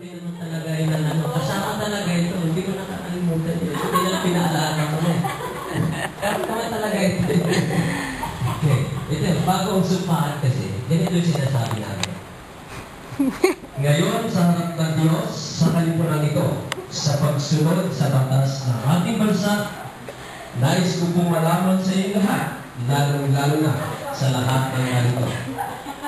din naman talaga yun na ano. Kasama talaga ito. Hindi ko nakakalimutan yun. Hindi na pinaalala ko na. Kasama talaga ito. Okay. Ito, bago usupahan kasi, ganito yung sinasabi namin. Ngayon, sa harap ng Diyos, sa kalipunan ito, sa pagsunod sa batas ng ating bansa, nais ko pong malaman sa inyo lahat, lalo na sa lahat ng ganito,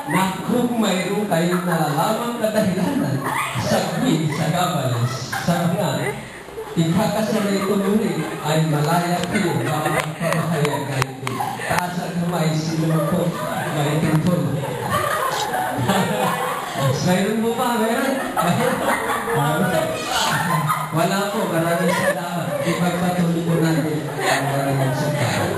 na kung mayroon kayong nalalamang kadahilanan sa gwin, sa gabales, sa mga ikakasalay tuloy ay malaya kayo bawat pamahayag ganito. Taas ang kamay, sino po, ganito po. Mayroon mo pa, meron? Wala po, maraming salamat. Ipagpatuloy po natin ang maraming salamat.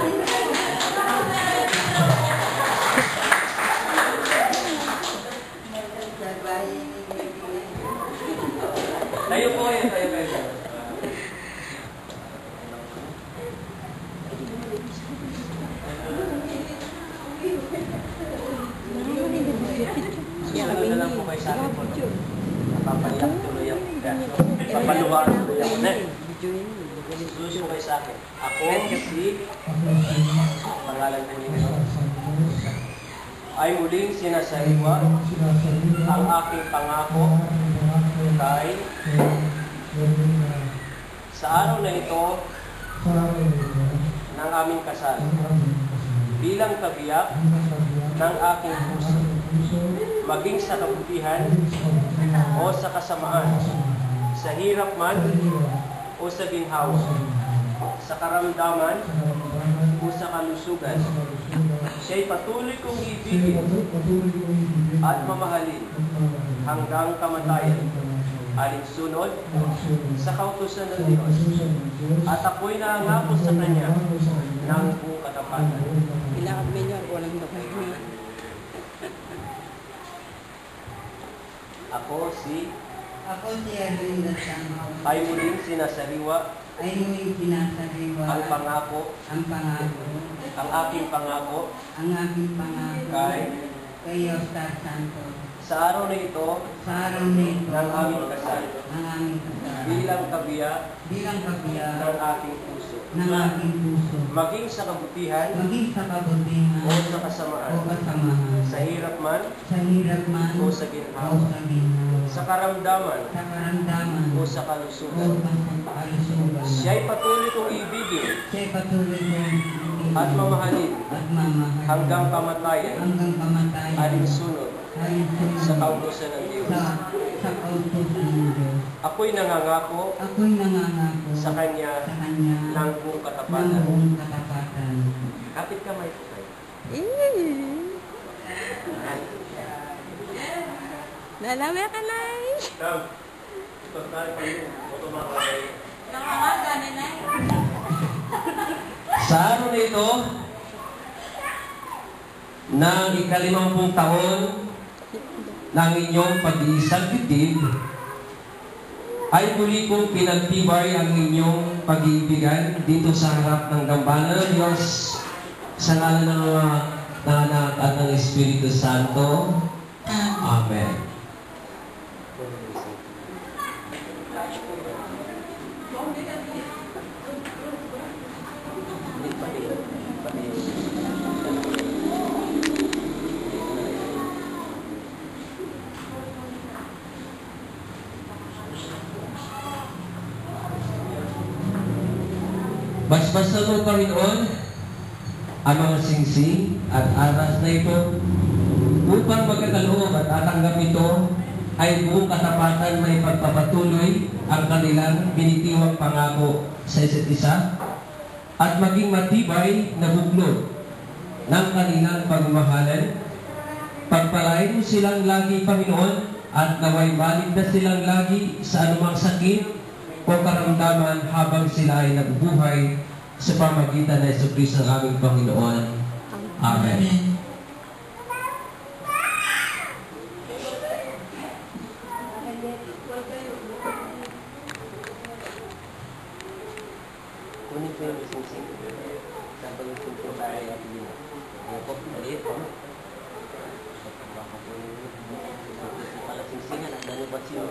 Tayo po yan, tayo kayo. Ano na lang po kayo sa akin po. Napapaliyak tuloy ako. Papaluhaan tuloy ako. Susunod po kayo sa akin. Ako si pangalan po niyo. Ay muling sinasariwa ang aking pangako kay sa araw na ito ng aming kasal bilang kabiyak ng aking puso, maging sa kabutihan o sa kasamaan, sa hirap man o sa ginhawa, sa karamdaman o sa kalusugan, siya'y patuloy kong ibigin at mamahalin hanggang kamatayan, alinsunod sa kautusan ng Diyos, at ako'y nangako sa Kanya ng buong katapatan. Kailangan mayor, walang nakahihina. Ako si Erwin Gatamaw. ay muling sinasariwa ang pangako, ang aking pangako kay Oscar Santos. sa araw na ito ng aming kasal bilang kabiyak ng aking puso, maging sa kabutihan o sa kasamaan, sa hirap man o sa ginhawa, sa karamdaman o sa kalusugan, siya'y patuloy kong ibigin at mamahalin hanggang kamatayan, alinsunod sa kautusan ng Diyos. Ako'y nangangako sa Kanya ng buong katapatan. Kapit kamay po kayo. Nalami ka na eh. Come. Ito tayo pa yun. Ito mga kayo. Sa araw na ito, ng ika-50 taon ng inyong pag-iisang dibdib, ay muli kong pinagtibay ang inyong pag-iibigan dito sa harap ng dambana ng Diyos sa ngalan ng mga anak at ng Espiritu Santo. Amen. Basbasan mo, Panginoon, ang mga singsing at aras na ito upang magkakaloob at tatanggap ito ay buong katapatan may pagpapatuloy ang kanilang binitiwang pangako sa isa't isa at maging matibay na buklod ng kanilang pagmamahalan. Pagpalain mo silang lagi, Panginoon, at naway maligtas silang lagi sa anumang sakit o karamdaman habang sila ay nabubuhay sa pamagitan ng Jesucristo ng aming Panginoon. Amen. Kunin ko yung sing-sing. Sabang yung sing-sing tayo natin yun. Ang kopit maliit, no? Baka po yung pala sing-singan at dano ba sino.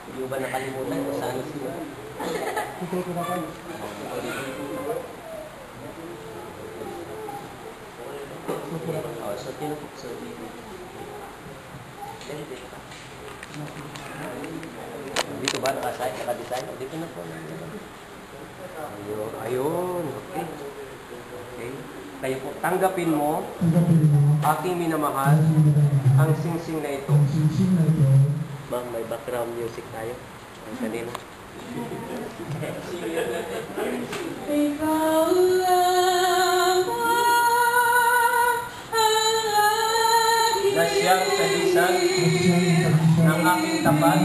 Hindi mo ba nakalimutan kung saan sino? Oh, so tinupok dito. Dito ba naka-design? Dito na po. Ayun. Okay. Okay. Kayo po, tanggapin mo, aking minamahal, ang singsing na ito. Ma'am, may background music tayo. Ang kanina. Ikaw lang Na siyang sahisan ng aking tapat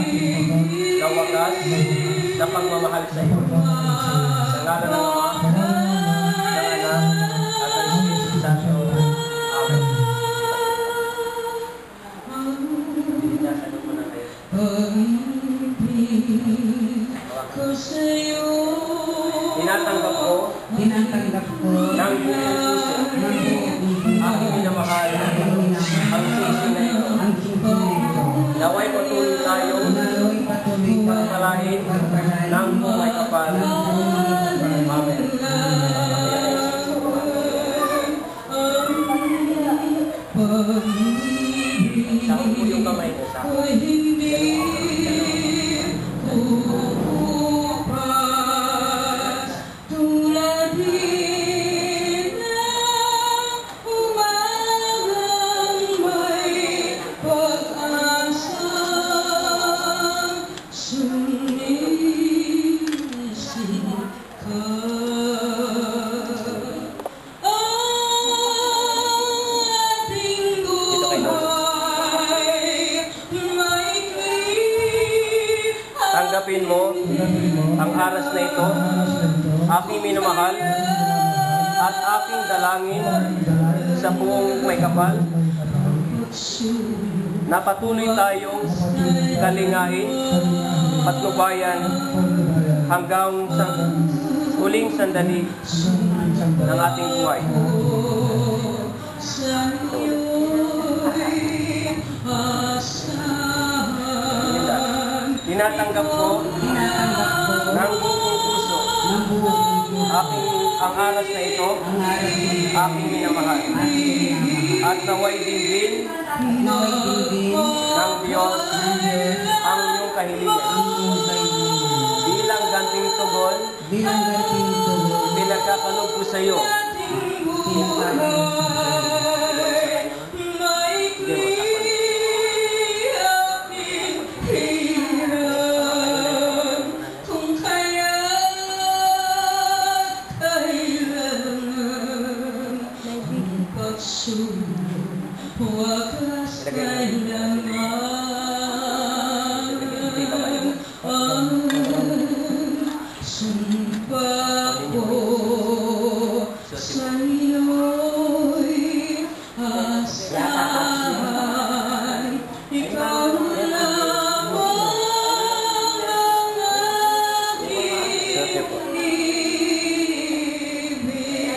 na wagas na pagmamahal sa iyo. Sa ngalan ng Ama, ng Anak, at ng Espiritu Santo. Amen. Dinasanod mo na kayo. Tinatanggap ko ng buong puso aking minamahal ang singsing na ito. Naway patuloy tayo pagpalain ng buhay kapal. Amen. Saan po yung kamay ko sa tanggapin mo ang aras na ito, aking minamahal, at aking dalangin sa buong may kapal, na patuloy tayong kalingain, patnubayan, hanggang sa huling sandali ng ating buhay. Tinatanggap ko ng buong puso ang aras na ito, aking minamahal. At naway dinggin ng Diyos ang iyong kahilingan. Bilang ganting tugon, pinagkakalog ko sa iyo.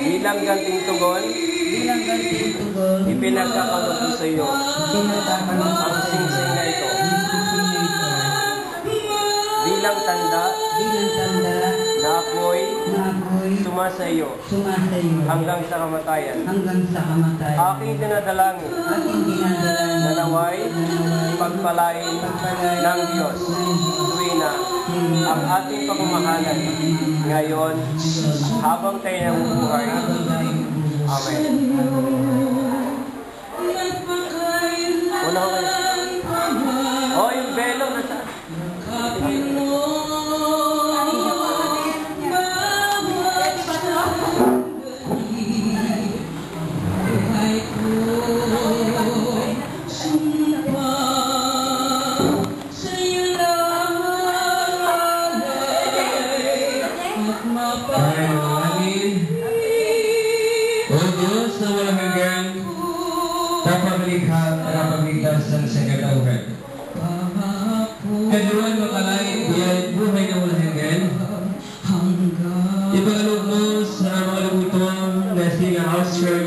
Bilang ganting tugon, ipinagkakalog ko sa iyo ang singsing na ito. Bilang tanda na ako'y sumasa iyo hanggang sa kamatayan. Aking dinadalangin na naway pagpalain ng Diyos tuwina ang ating pagmamahalan ngayon habang tayo nabubuhay. Amen. Una ko kayo. Oh, yung belong nasa. Napagligtas ng sagalawan. Kaduan makalangit biyay buhay na walang hanggan. Ipagalog mo sa mga lubutong na sina Oscar,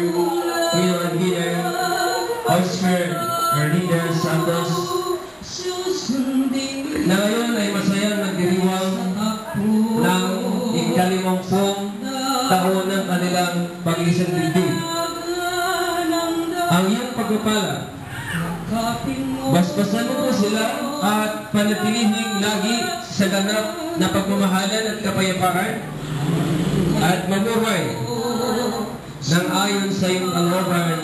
Pino Aguilar, Oscar Hernandez Santos, na ngayon ay masayang nagdiriwang ng ika-50 taon ng kanilang pag-isang dibdib. Ang iyong pagpapala, basbasan mo sila at panatilihing lagi sa ganap na pagmamahalan at kapayapaan at mabuhay ng ayon sa iyong kalooban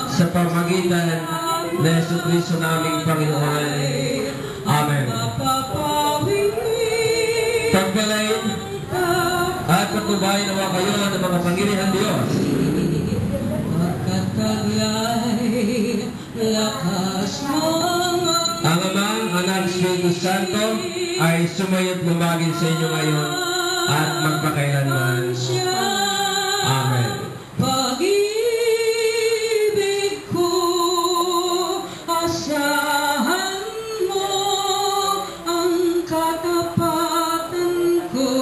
sa pamagitan na Jesucristo naming Panginoon. Amen. Pagpalain at patubayin nawa kayo ng mga Panginoon Diyos. Ang Amang, Anak, Espiritu Santo ay sumayot lumagin sa inyo ngayon at magpakailanman. Amen. Pag-ibig ko, asahan mo ang katapatan ko,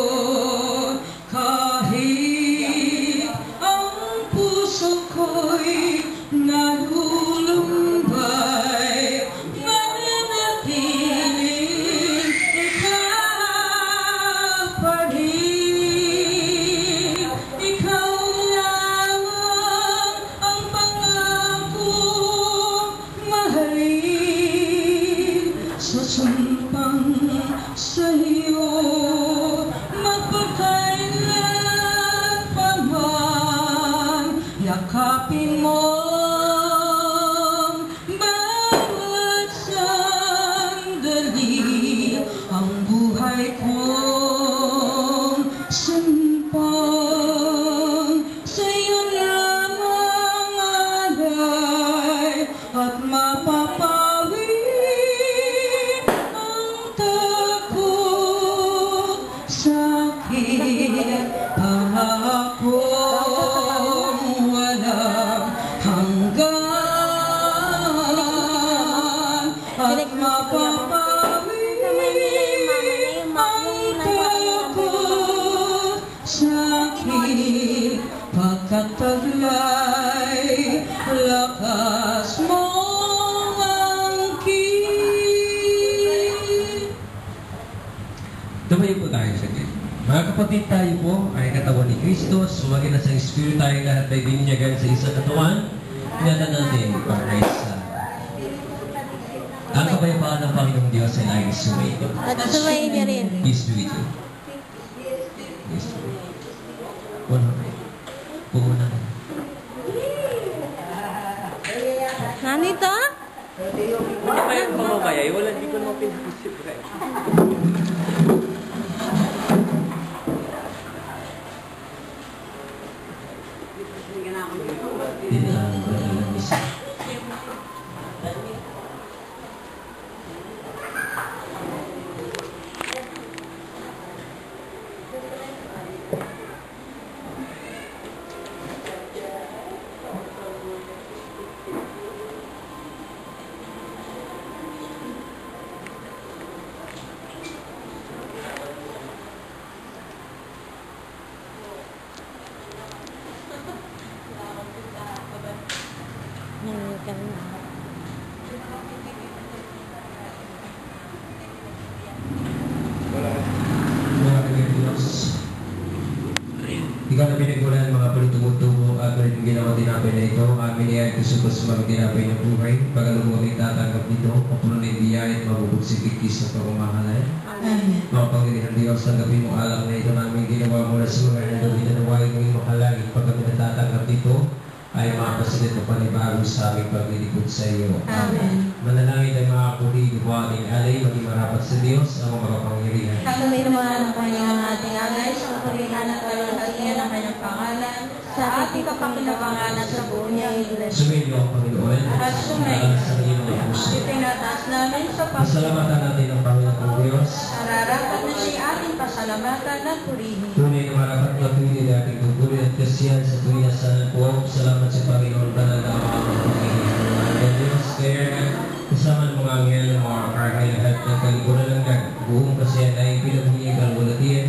kahit ang puso ko'y nalulumbay, mananatiling ikaw pa rin. Ikaw lamang ang pangako mahalin, susumpang sa iyo magpakailan pa man. Yakapin mo bawat sandali, ang buhay kong sumpang sa iyo lamang alay, at mapapawi ang takot sakit, pangakong walang hanggan, at mapapawi ang takot sakit, pagkataglay lakas mo angkin. Tumayo po tayo saglit. Mga kapatid, tayo po ay katawan ni Kristo. Sumagi na sa Espiritu tayo lahat ay bininyagan sa isang katawan. Pinatan natin para sa ang kapayapaan ng Panginoong Diyos ay laging sumayo. At sumayin niya rin. Peace be with you. Peace. Puuna ka. Nandito? Ano kayong pamamayay? Wala, di ko naman pinag-isip. Hindi na ang kanilang misa. Nangikan na. Mga kanyang Diyos, ikaw na pinagmulan mga palitumutubo at rin ginawa tinapay na ito. Amin iyan gusto ko sa mga tinapay ng buhay. Pagkalumulit tatanggap nito, kapunan ng biyaya at mabubugsigikis sa pagmamahalay. Amen. Mga Panginoon Diyos, tanggapin mo alak na ito namin ginawa mula sa mga nandun na mong mahalagin. Pag kami natatanggap dito, ay makapasalit na panibago sa aming paglilipod sa iyo. Amen. Manalangin ay mga kapatid, buhating alay, maging marapat sa Diyos, ang mga makapangyarihan. Sumayin naman ang Panginoon ating alay sa purihan at kalulatian ng kanyang pangalan sa ating kapakinapangalan sa buong niyang iglesia. Sumayin ang Panginoon, At sumayin. sa iyo ng puso. Itinataas namin sa Pasalamatan natin ang Panginoon Diyos. Nararapat na siya ating pasalamatan at purihin. Tunay na marapat na pili na ating tungkulin at kasiyan sa tuya sa po. Salamat sa Panginoon banal na mga panginoon. Ang Diyos, kaya kasama ng mga anghel, mga arkanghel at ng kalikunan ng God. Buong kasiyan ay pinaghunyag ang bulatian.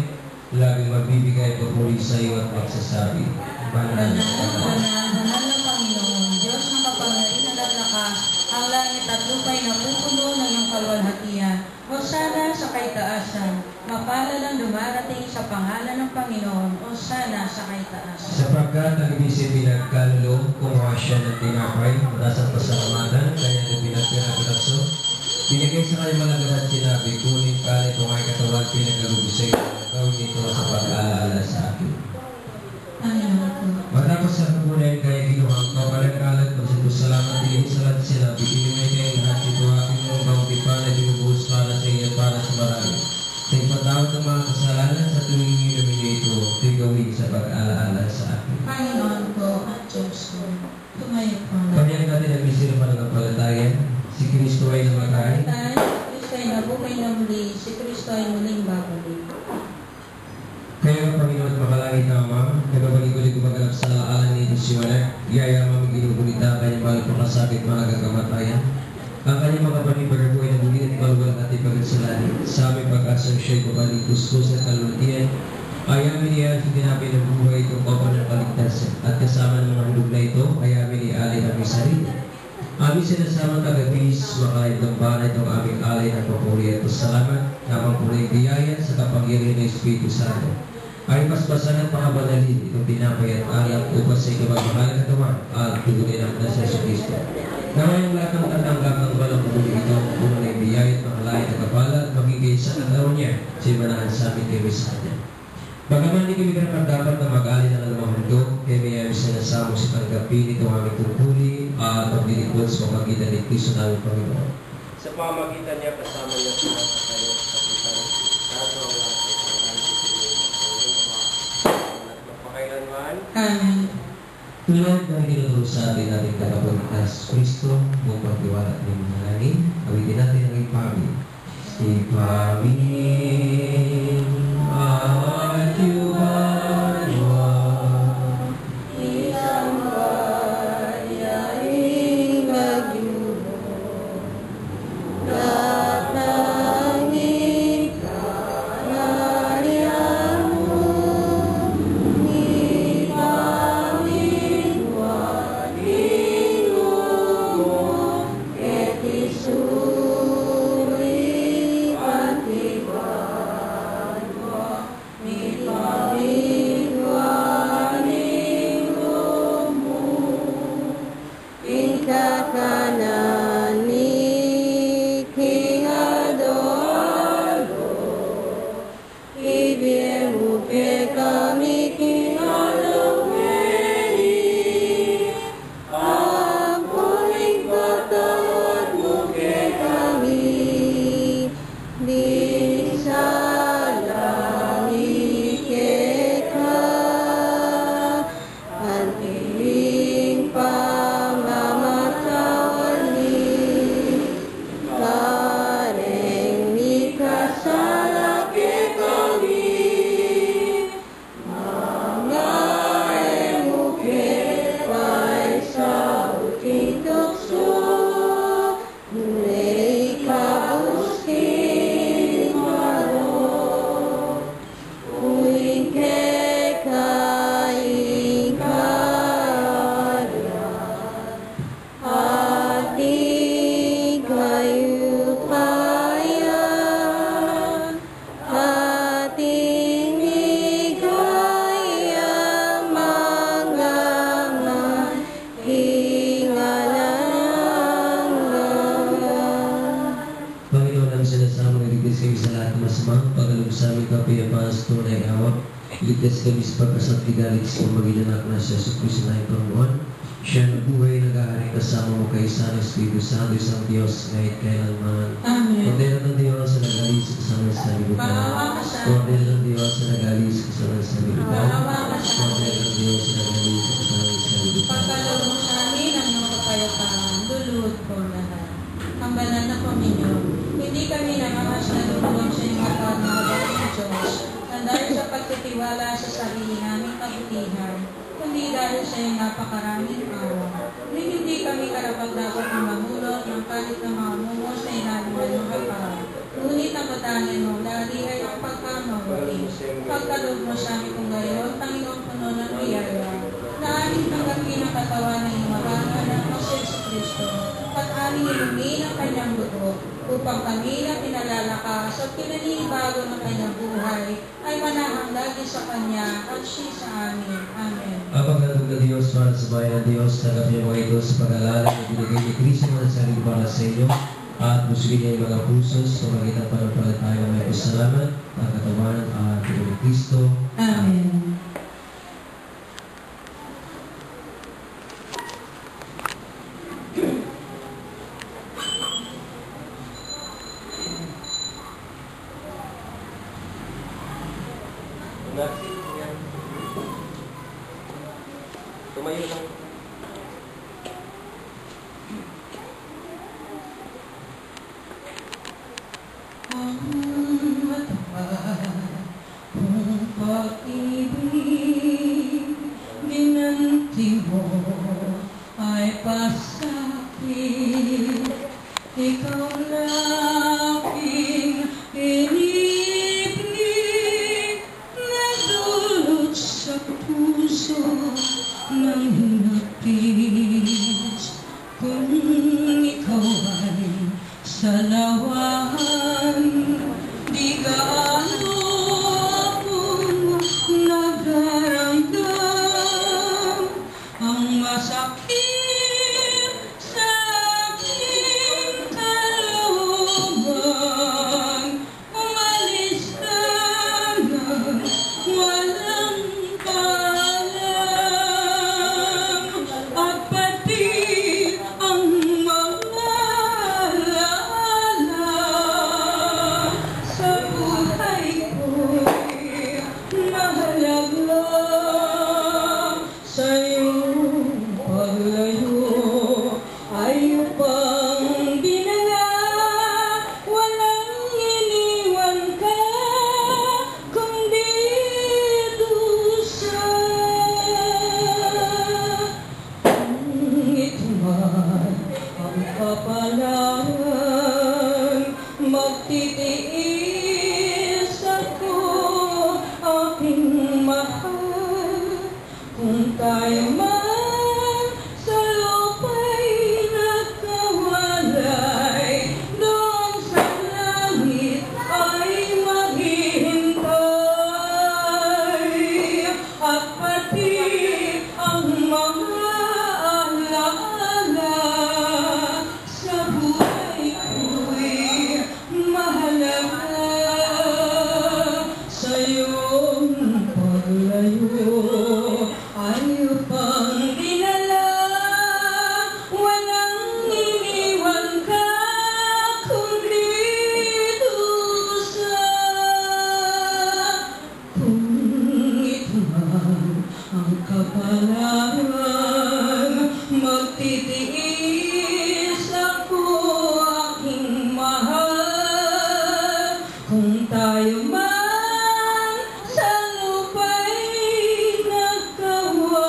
Laging magbibigay papuri sa iyo at magsasabi. Banal na Banal na Panginoon, Diyos na mapangyarihan at lakas, ang langit at lupa'y napupuno ng iyong kalwalhatian. O sana sa kaitaasan. Mapalad ang dumarating sa pangalan ng Panginoon. O sana sa kaitaasan. Sapagkat ang ibig pinagkalulo, kumuha siya ng tinapay, mataas ang pasalamatan, kaya na pinagpinagpiraso. Binigay sa kanyang mga gabat sinabi, kunin ka nito ay katawan pinagkalubusay, gawin nito sa pag-aalaala sa akin. Panginoon ko. Matapos sa kapunan kaya ginuhang kapalag-alag, salamat din sa lahat sinabi, pinimay kayo lahat ito aking mga bawti pa na binubuhos para sa iyo at para sa marami. Sa ipatawad ng mga kasalanan sa tuwing inumin niyo ito, ito'y gawin sa pag-aalaala sa akin. Panginoon ko at Diyos ko. Tumayo po na. Pagyan natin ang misyon ng pananampalataya, si Kristo ay namatay. Si Kristo ay nabuhay na muli. Si Kristo ay muling babalik. Kaya Panginoon makalangit na Ama, nagabalik-balik maganap sa alaala ni Siwana, iyaya mamiginugunita kanyang mahal pakasakit mga gagamatayan. Ang kanyang mga panibagabuhay na muli at maluwalang at ipagkasalani. Sa aming pag-asang siya'y babalik kuskus at kaluntian, ayamin niya ang tinapin ng buhay itong kaupan ng kaligtasan. At kasama ng mga hulog na ito, ayamin ni alay ng aming sarili. Aming sinasamang tagabis, makahit ng banay itong aming alay ng papuri at salamat, namang puring biyaya sa kapangyarihan ng Espiritu Santo. Ay paspasan at pakabanalin itong tinapay at alak upang sa ikabagmahal na katawan at tugunin ang nasa sa Kristo. Naman yung lahat ng tatanggap ng balang pumuli ito, puno ng biyaya at makalayan na kapala at magiging sa katawan niya, siya manahan sa amin kay Mesanya. Bagaman di kami dapat na mag-alin ng alamang mundo, kaya may ayos na nasamo si tanggapin itong aming tungkuli at paglilingkod sa pamagitan ni Kristo namin Panginoon. Sa pamagitan niya, kasama niya sa mga kanyang kapitan, lahat ng lahat magpakailanman. Amen. Tulad ng tinuturo sa atin nating tagapagligtas Kristo, mong pagtiwala at ng manalangin, awitin natin ang ipamil. Ipamin at yumanwa, Isang bayaing magyubo, tatangin kanarian mo, ipamigwanin mo, ket isuri pantiban mo, ipamigwanin mo, ikakanan ni King Adolfo, ibiemu pe kami King Alomeni, ang puling patawad mo ke kami, di sa langit ke ka, ang tiling pamamatawad ni, kareng ni kasala ke kami, mga emu ke pa'y sa uting tukso, may kabusking maro, uwing ke kaing kaadyan, at di kayo payan, ating higayang mangangan, hingalangan. Panginoon ang sinasama ng ligtas kami sa lahat ng masamang pagkalog sa aming kapayapaan sa tunay na hawak. Ligtas kami sa pagkasakti galit sa magilanak na siya sa Kristo na Panginoon. Siya na buhay nag-aaring kasama mo kay San Espiritu Santo, isang Diyos ngayon kailanman. Amen. Kordero ng Diyos na nag-alis kasama sa libutan. Maawa ka sa amin. Kordero ng Diyos na nag-alis kasama sa libutan. Maawa ka sa amin. Kordero ng Diyos na nag-alis kasama sa libutan. Pagkaloob mo sa amin ang iyong kapayapaan, dulot ko lahat. Ang banal na Panginoon, hindi kami nangangas na lulong sa iyong akal na magandang Diyos, na dahil sa pagtitiwala sa sarili naming kabutihan, kundi dahil sa iyong napakaraming awa. Ngunit hindi kami karapat-dapat na mahulog ng kalit na mga mungo sa ilalim ng iyong kapal. Ngunit ang katangian mo lagi ay ang pagkamabuti. Pagkaloob mo sa amin kung gayon, Panginoon puno ng biyaya, na aming tanggapin ang katawan ng iyong mahal na anak na si Jesu Kristo, at aming inumin ang kanyang dugo, upang kami na pinalalakas at pinanibago ng kanyang buhay ay manahang lagi sa Kanya at siya sa amin. Amen. Ang pagkalagod ng Diyos para sa bayan ng Diyos, tanggap niyo mga ito sa pag-alala na binigay ni Kristo na sa sarili para sa inyo at busugin niya yung mga pusos sa magitan pananampalataya na may pasalamat at katawan at Panginoon ni Kristo. Amen. Tumayo lang. Ang matapat kung pag-ibig ginanti mo ay pasakit. Ikaw na aking inibig na dulot sa puso ng hinapis. Kung ikaw ay salawan, di gaano akong nagaramdam. Ang masakit sa aking kalooban, umalis ka na walang paalam. At pati ang mga alaala sa buhay ko'y mahalaga. Sa iyong paglayo ay upang dinala, walang iniwan ka kundi dusa. Kung ito man ang kapalan, magtitiis ako, aking mahal. Kung tayo man sa lupa'y nagkawalay, doon sa langit ay maghihintay. At pati ang mga alaala sa buhay ko'y mahalaga. Sa iyong paglayo ay upang dinala, walang iniwan ka kundi dusa. Kung ito man ang kapalan, magtitiis ako, aking mahal. Kung tayo man sa lupa'y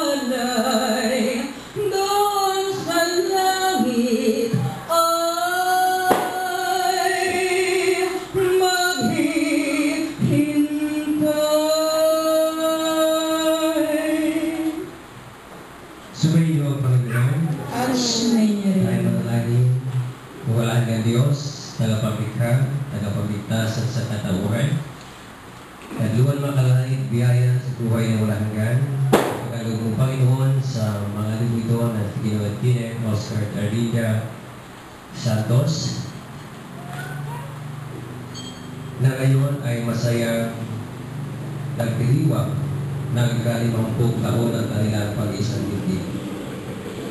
nagkawalay, doon sa langit ay maghihintay. Sumayin niyo ang Panginoon. At sumayin niyo Tayo rin. manalangin. Walaan ng Diyos, tagapaglikha, tagapagligtas at sa katauhan. Kadluan makalait biyaya sa buhay na walang hanggan. Pagkaloob ng Panginoon sa mga linggo ito na Ginoong Tine, Oscar Tardiga Santos, na ngayon ay masayang nagdiriwang ng ika-50 taon ng kanilang pag-isang dibdib.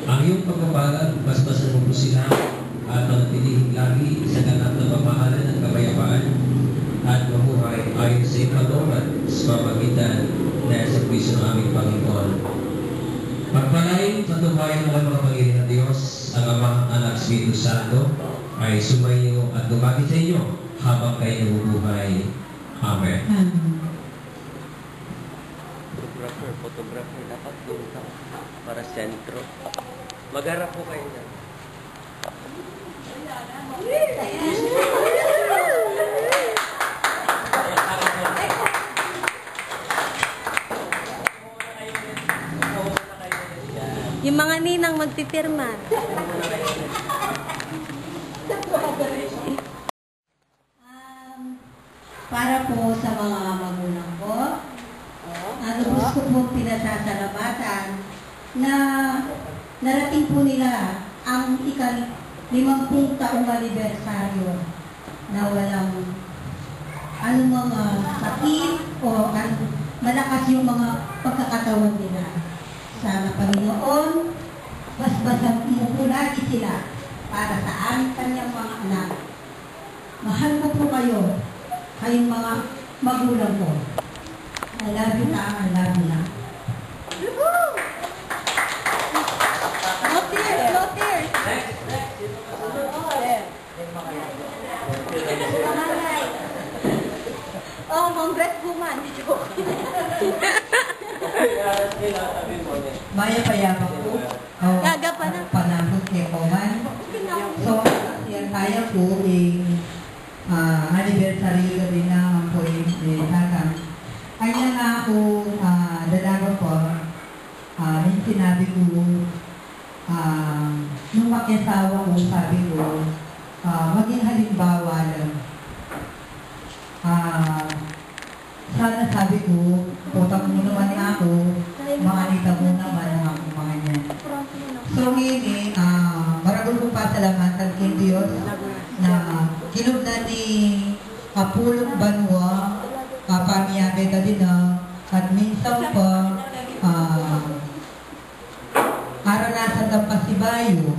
Ang iyong pagpapalag, basbasan mo po sila at manatilihin lagi sa ganap na pamahalan at kapayapaan at mabuhay ayon sa ipagawad sa pamagitan na sa Kristo ng aming Panginoon. Pagpalain, patubayan ng mga Panginoon ng Diyos, ang Ama, Anak, Espiritu Santo, ay sumayo at lumaki sa inyo habang kayo nabubuhay. Amen. Photographer, dapat doon ka para sentro. Magharap po kayo na. Yung mga ninang magpipirma. para po sa mga magulang ko. Lubos ko po pinasasalamatan na narating po nila ang ika-50 taong anibersaryo na walang anumang sakit o malakas yung mga pagkakatawan nila. Sana Panginoon, basbasan mo po lagi sila para sa aming kanyang mga anak. Mahal ko po kayo, kayong mga magulang ko. I love you na, I love you na. No tears, no tears. Oh, congresswoman. Maya payapa po. Gaga pa na. Panahon kay Koman. So, yan kaya po anniversary ko rin na po tatang. Kanya nga ako dalaga po. Yung sinabi ko, nung makiasawa ko, sabi ko, maging halimbawa lang. Sana sabi ko, putang mo naman na ako, makanita mo naman ang akong mga yan. So ngayon maragol ko pasalamatan kay Diyos na kinugnan ni Apulong Banwa, pamiyabe ka din at minsan pa, aranasan ng Pasibayo,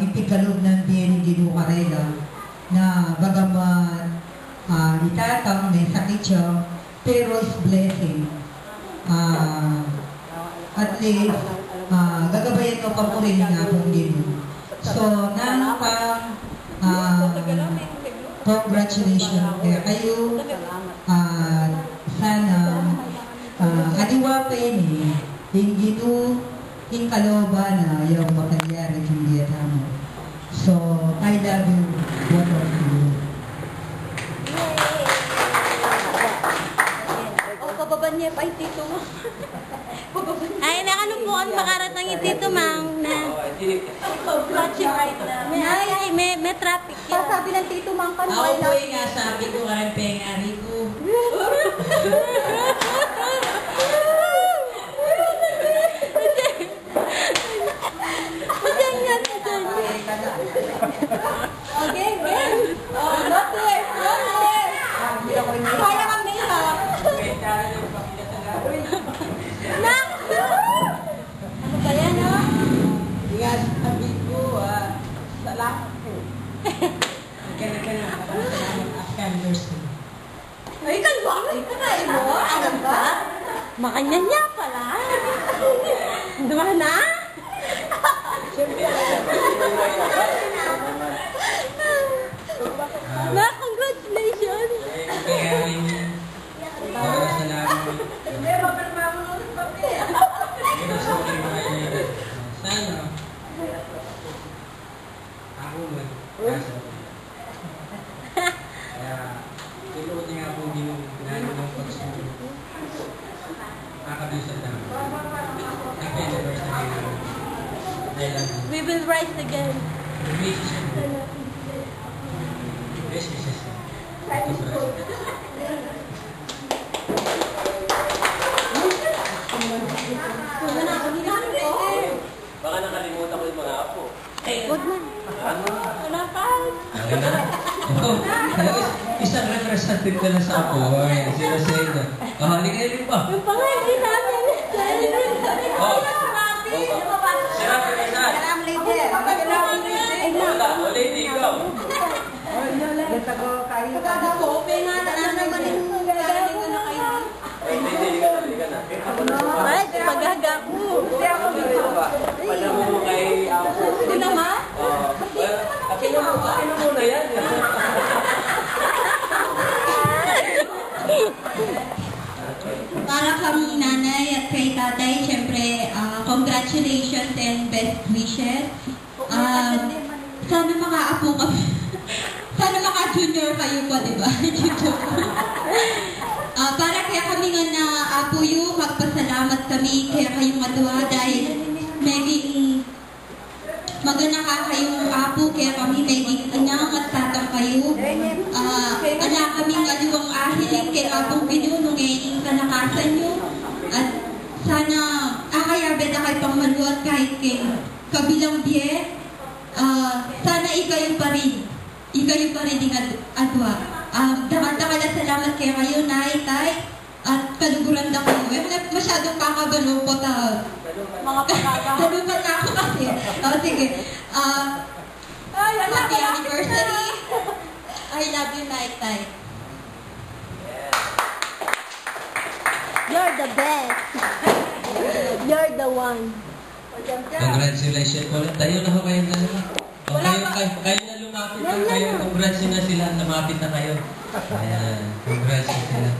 ipigalog ng Diyan Gidu Karela, na bagaman itatang may sakit siya, pero is blessing. At least, gagabayan ko pa po rin nga akong Gidu. So, congratulations kaya kayo. Sana, adiwapin yung Gidu, yung kaloba na yung makalyari yung Vietnam. So, I love you, both of you. Oh, pababan niya pa yung tito mo. Ay, nakano po ang makaratang yung tito, Mang, na watching right now. May traffic yun. Pasabi ng tito, Mang, ka Ako po nga sabi ko, ang pengari ko. Okay, game. Oh, not there, not there. Kaya kami ha. Nak! Ano ba yan, ha? Yes, sabi ko, salamat po. Magkana-kana, salamat Afghan nursing. Ay, kalwa mo. Ikanain mo? Ano ba? Makanya niya pala. Diba na? Ma, congratulations! Kaya salamat. Sana ako man. Kaya tinuod niya ako din pinano ng pagsusunod. Nakabisa lang. Happy anniversary. I love you. We will rise again. Best wishes. Baka nakalimutan ko yung mga apo. Huwag na. Wala pa. Isang representative ka na sa ako. Sila sa inyo. Halika yun pa. Yung pangalan namin. Oh. Sirabi ka saan? Wala, lady, ikaw. Hindi ka na. Ay, pagaga ko. Panamo mo kay Apo. Hindi naman? Akin mo muna yan. Para kami nanay at kay tatay, syempre, congratulations and best wishes. Sana makaapo kami. Sana maka-junior kayo pa, di ba? Para kaya kami nga na apo yu, magpasalamat kami kaya kayong madwa dahil maging magana ka kayong apo kaya kami maging inang at tatang kayo. Ala kami nga ing kilabong pinunong ing kalakasan nyo. At sana akayabed na kay pangmaluat kahit kay kabilang biye. Sana ikayo pa rin. Ikayo pa rin ang adwa. Dakala salamat kay kayo, Nay, Tay. At kaluguran na kayo. Masyadong kakabalo po mga pagkaka. Nalupan na ako kasi. Sige. Happy anniversary. I love you, Nay, Tay. You're the best. You're the one. Congratulations po. Tayo na ho kayong dalawa. Kayo na lumapit. Kayo, congrats na sila. Lumapit na kayo. Ayan. Congrats na sila.